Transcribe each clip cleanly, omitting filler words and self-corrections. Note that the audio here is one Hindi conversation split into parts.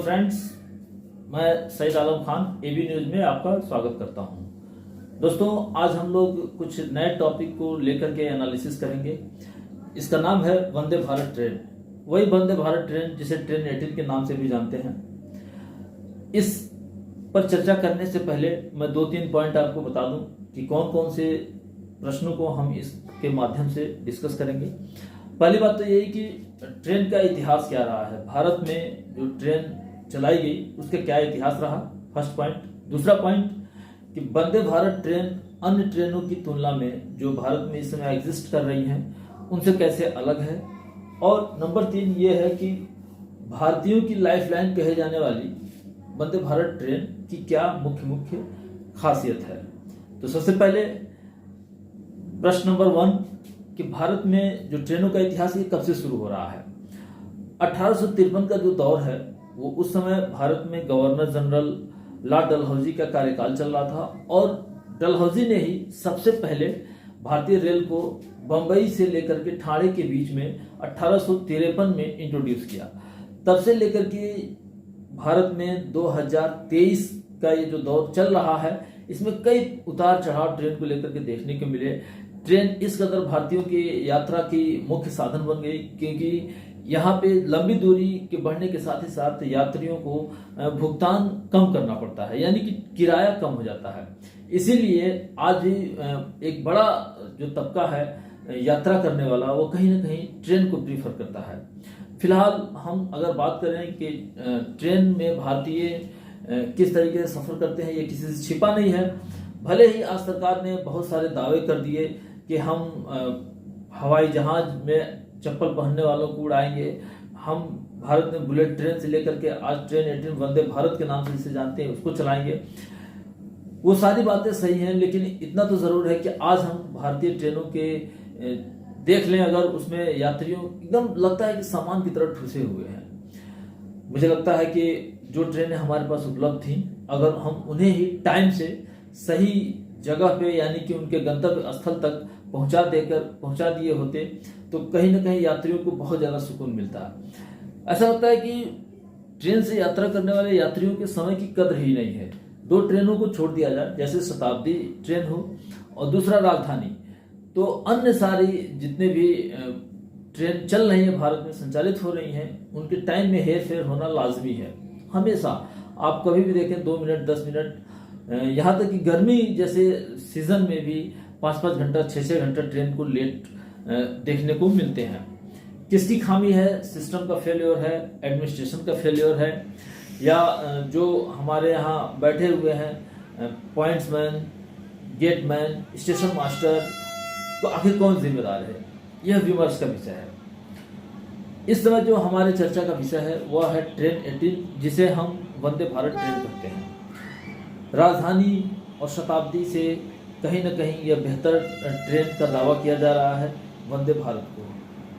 हेलो फ्रेंड्स, मैं सईद आलम खान एबी न्यूज़ में आपका स्वागत करता हूं। दोस्तों, आज हम लोग कुछ नए टॉपिक को लेकर के एनालिसिस करेंगे। इसका नाम है वंदे भारत ट्रेन। वही वंदे भारत ट्रेन जिसे ट्रेन 18 के नाम से भी जानते हैं। इस पर चर्चा करने से पहले मैं 2-3 पॉइंट आपको बता दूं कि कौन कौन से प्रश्नों को हम इसके माध्यम से डिस्कस करेंगे। पहली बात तो यही कि ट्रेन का इतिहास क्या रहा है, भारत में जो ट्रेन चलाई गई उसका क्या इतिहास रहा, फर्स्ट पॉइंट। दूसरा पॉइंट कि वंदे भारत ट्रेन अन्य ट्रेनों की तुलना में जो भारत में इस समय एग्जिस्ट कर रही हैं उनसे कैसे अलग है। और नंबर 3 ये है कि भारतीयों की लाइफलाइन कहे जाने वाली वंदे भारत ट्रेन की क्या मुख्य खासियत है। तो सबसे पहले प्रश्न नंबर 1 कि भारत में जो ट्रेनों का इतिहास ये कब से शुरू हो रहा है। 1853 का जो दौर है वो उस समय भारत में गवर्नर जनरल लॉर्ड डलहौजी का कार्यकाल चल रहा था और डलहौजी ने ही सबसे पहले भारतीय रेल को बंबई से लेकर के ठाणे के बीच में 1853 में इंट्रोड्यूस किया। तब से लेकर के भारत में 2023 का ये जो दौर चल रहा है इसमें कई उतार चढ़ाव ट्रेन को लेकर के देखने को मिले। ट्रेन इस कदर भारतीयों की यात्रा की मुख्य साधन बन गई क्योंकि यहाँ पे लंबी दूरी के बढ़ने के साथ ही साथ यात्रियों को भुगतान कम करना पड़ता है, यानी कि किराया कम हो जाता है। इसीलिए आज भी एक बड़ा जो तबका है यात्रा करने वाला वो कहीं ना कहीं ट्रेन को प्रीफर करता है। फिलहाल हम अगर बात करें कि ट्रेन में भारतीय किस तरीके से सफर करते हैं ये किसी से छिपा नहीं है। भले ही आज सरकार ने बहुत सारे दावे कर दिए कि हम हवाई जहाज में चप्पल पहनने वालों को उड़ाएंगे, हम भारत में बुलेट ट्रेन से लेकर के आज ट्रेन 18 वंदे भारत के नाम से जिसे जानते हैं उसको चलाएंगे। वो सारी बातें सही हैं, लेकिन इतना तो जरूर है कि आज हम भारतीय ट्रेनों के देख लें अगर उसमें यात्रियों एकदम लगता है कि सामान की तरह ठूसे हुए हैं। मुझे लगता है कि जो ट्रेनें हमारे पास उपलब्ध थी अगर हम उन्हें ही टाइम से सही जगह पे यानी कि उनके गंतव्य स्थल तक पहुंचा दिए होते तो कहीं ना कहीं यात्रियों को बहुत ज़्यादा सुकून मिलता है। ऐसा लगता है कि ट्रेन से यात्रा करने वाले यात्रियों के समय की कदर ही नहीं है। 2 ट्रेनों को छोड़ दिया जाए, जैसे शताब्दी ट्रेन हो और दूसरा राजधानी, तो अन्य सारी जितने भी ट्रेन चल रही है भारत में संचालित हो रही हैं उनके टाइम में हेर फेर होना लाजमी है। हमेशा आप कभी भी देखें 2 मिनट 10 मिनट, यहाँ तक कि गर्मी जैसे सीजन में भी 5-5 घंटा 6-6 घंटा ट्रेन को लेट देखने को मिलते हैं। किसकी खामी है? सिस्टम का फेल्योर है, एडमिनिस्ट्रेशन का फेल्योर है, या जो हमारे यहाँ बैठे हुए हैं पॉइंट्समैन, गेटमैन, स्टेशन मास्टर, तो आखिर कौन जिम्मेदार है? यह विमर्श का विषय है। इस समय जो हमारे चर्चा का विषय है वह है ट्रेन 18 जिसे हम वंदे भारत ट्रेन कहते हैं। राजधानी और शताब्दी से कहीं ना कहीं यह बेहतर ट्रेन का दावा किया जा रहा है वंदे भारत को।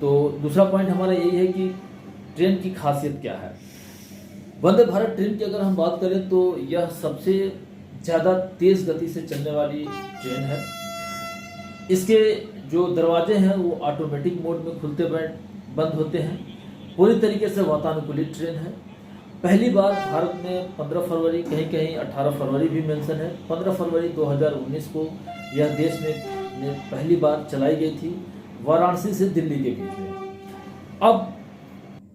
तो दूसरा पॉइंट हमारा यही है कि ट्रेन की खासियत क्या है। वंदे भारत ट्रेन की अगर हम बात करें तो यह सबसे ज़्यादा तेज़ गति से चलने वाली ट्रेन है। इसके जो दरवाजे हैं वो ऑटोमेटिक मोड में खुलते बंद होते हैं। पूरी तरीके से वातानुकूलित ट्रेन है। पहली बार भारत में 15 फरवरी, कहीं कहीं 18 फरवरी भी मेंशन है, 15 फरवरी 2019 को यह देश में पहली बार चलाई गई थी वाराणसी से दिल्ली के बीच में। अब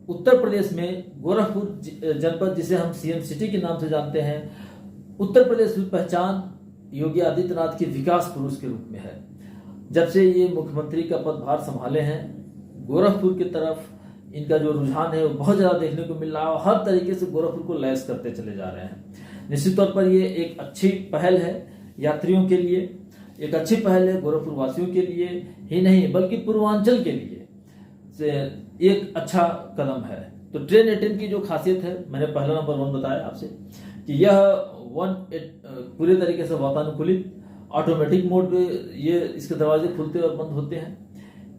उत्तर प्रदेश में गोरखपुर जनपद जिसे हम सीएम सिटी के नाम से जानते हैं, उत्तर प्रदेश की पहचान योगी आदित्यनाथ के विकास पुरुष के रूप में है। जब से ये मुख्यमंत्री का पदभार संभाले हैं गोरखपुर की तरफ इनका जो रुझान है वो बहुत ज़्यादा देखने को मिल रहा है और हर तरीके से गोरखपुर को लैस करते चले जा रहे हैं। निश्चित तौर पर ये एक अच्छी पहल है यात्रियों के लिए, एक अच्छी पहल है गोरखपुर वासियों के लिए ही नहीं बल्कि पूर्वांचल के लिए एक अच्छा कदम है। तो ट्रेन 18 की जो खासियत है, मैंने पहला नंबर 1 बताया आपसे कि यह पूरे तरीके से वातानुकूलित ऑटोमेटिक मोड पे ये इसके दरवाजे खुलते और बंद होते हैं।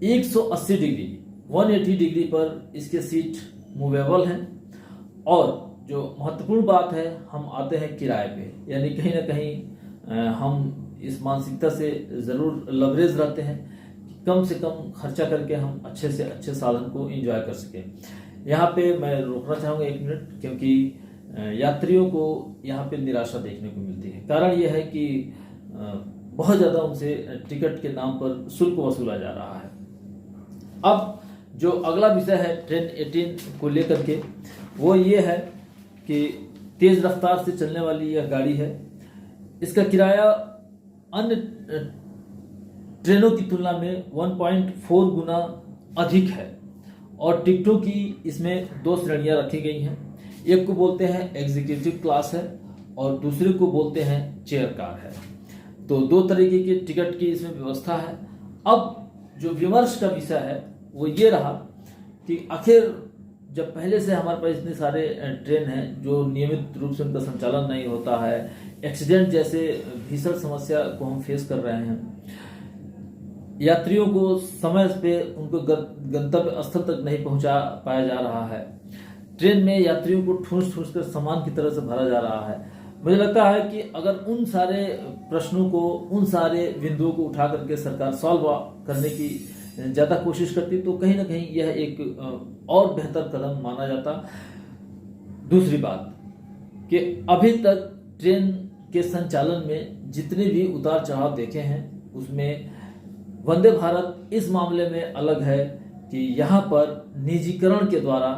180 डिग्री 180 डिग्री पर इसके सीट मूवेबल हैं। और जो महत्वपूर्ण बात है, हम आते हैं किराए पे, यानी कहीं ना कहीं हम इस मानसिकता से ज़रूर लवरेज रहते हैं कि कम से कम खर्चा करके हम अच्छे से अच्छे साधन को एंजॉय कर सकें। यहाँ पे मैं रोकना चाहूँगा 1 मिनट, क्योंकि यात्रियों को यहाँ पे निराशा देखने को मिलती है। कारण यह है कि बहुत ज़्यादा उनसे टिकट के नाम पर शुल्क वसूला जा रहा है। अब जो अगला विषय है ट्रेन 18 को लेकर के, वो ये है कि तेज रफ्तार से चलने वाली यह गाड़ी है। इसका किराया अन्य ट्रेनों की तुलना में 1.4 गुना अधिक है और टिकटों की इसमें 2 श्रेणियां रखी गई हैं। एक को बोलते हैं एग्जीक्यूटिव क्लास है और दूसरे को बोलते हैं चेयर कार है। तो 2 तरीके की टिकट की इसमें व्यवस्था है। अब जो विमर्श का विषय है वो ये रहा कि आखिर जब पहले से हमारे पास इतने सारे ट्रेन हैं जो नियमित रूप से उनका संचालन नहीं होता है, एक्सीडेंट जैसे भीषण समस्या को हम फेस कर रहे हैं, यात्रियों को समय पे उनको गंतव्य स्थल तक नहीं पहुंचा पाया जा रहा है, ट्रेन में यात्रियों को ठूस ठूस कर सामान की तरह से भरा जा रहा है। मुझे लगता है कि अगर उन सारे प्रश्नों को, उन सारे बिंदुओं को उठा करके सरकार सॉल्व करने की ज़्यादा कोशिश करती तो कहीं ना कहीं यह एक और बेहतर कदम माना जाता। दूसरी बात कि अभी तक ट्रेन के संचालन में जितने भी उतार चढ़ाव देखे हैं उसमें वंदे भारत इस मामले में अलग है कि यहाँ पर निजीकरण के द्वारा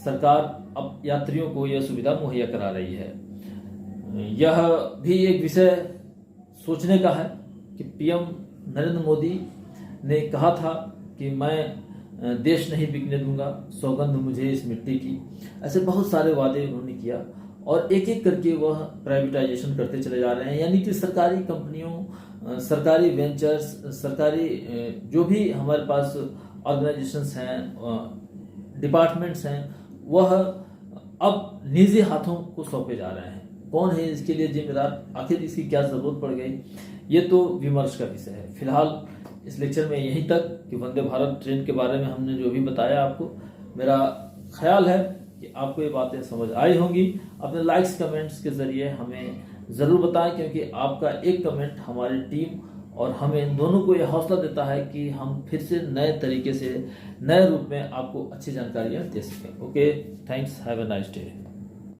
सरकार अब यात्रियों को यह सुविधा मुहैया करा रही है। यह भी एक विषय सोचने का है कि पीएम नरेंद्र मोदी ने कहा था कि मैं देश नहीं बिकने दूंगा, सौगंध मुझे इस मिट्टी की। ऐसे बहुत सारे वादे उन्होंने किया और एक एक करके वह प्राइवेटाइजेशन करते चले जा रहे हैं। यानी कि सरकारी कंपनियों, सरकारी वेंचर्स, सरकारी जो भी हमारे पास ऑर्गेनाइजेशंस हैं, डिपार्टमेंट्स हैं, वह अब निजी हाथों को सौंपे जा रहे हैं। कौन है इसके लिए जिम्मेदार, आखिर इसकी क्या जरूरत पड़ गई, ये तो विमर्श का विषय है। फिलहाल इस लेक्चर में यहीं तक कि वंदे भारत ट्रेन के बारे में हमने जो भी बताया आपको, मेरा ख्याल है कि आपको ये बातें समझ आई होंगी। अपने लाइक्स कमेंट्स के जरिए हमें ज़रूर बताएं, क्योंकि आपका एक कमेंट हमारी टीम और हमें दोनों को यह हौसला देता है कि हम फिर से नए तरीके से, नए रूप में आपको अच्छी जानकारियाँ दे सकें। Okay, thanks, have a nice day.